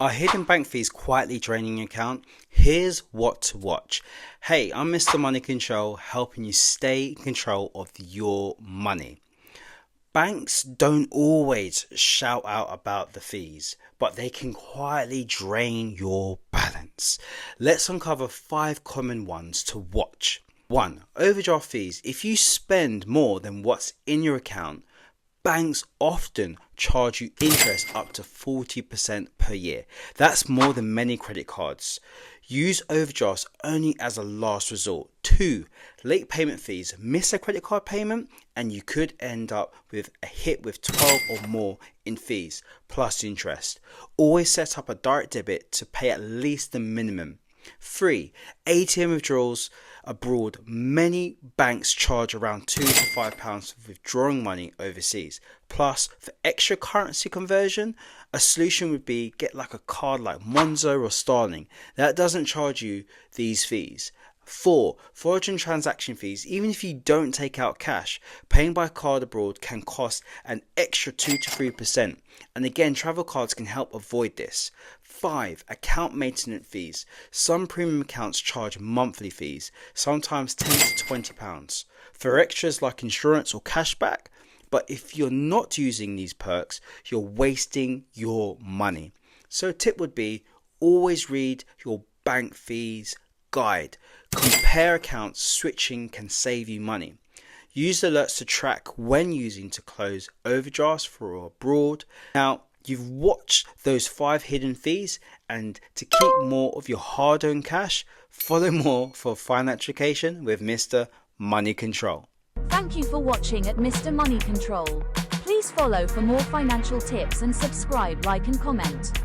Are hidden bank fees quietly draining your account? Here's what to watch. Hey, I'm Mr. Money Control, helping you stay in control of your money. Banks don't always shout out about the fees, but they can quietly drain your balance. Let's uncover 5 common ones to watch. 1. Overdraft fees. If you spend more than what's in your account, banks often charge you interest up to 40% per year. That's more than many credit cards. Use overdrafts only as a last resort. 2. Late payment fees. Miss a credit card payment and you could end up with a hit with 12 or more in fees plus interest. Always set up a direct debit to pay at least the minimum. 3. ATM withdrawals abroad. Many banks charge around £2 to £5 for withdrawing money overseas. Plus, for extra currency conversion, a solution would be get like a card like Monzo or Starling. That doesn't charge you these fees. 4. Fraudulent transaction fees. Even if you don't take out cash, paying by card abroad can cost an extra 2 to 3%. And again, travel cards can help avoid this. 5. Account maintenance fees. Some premium accounts charge monthly fees, sometimes £10 to £20 for extras like insurance or cashback. But if you're not using these perks, you're wasting your money. So a tip would be always read your bank fees guide. Compare accounts. Switching can save you money. Use alerts to track when using to close overdrafts for abroad. Now, you've watched those 5 hidden fees, and to keep more of your hard-earned cash, follow more for financial education with Mr. Money Control. Thank you for watching at Mr. Money Control. Please follow for more financial tips and subscribe, like and comment.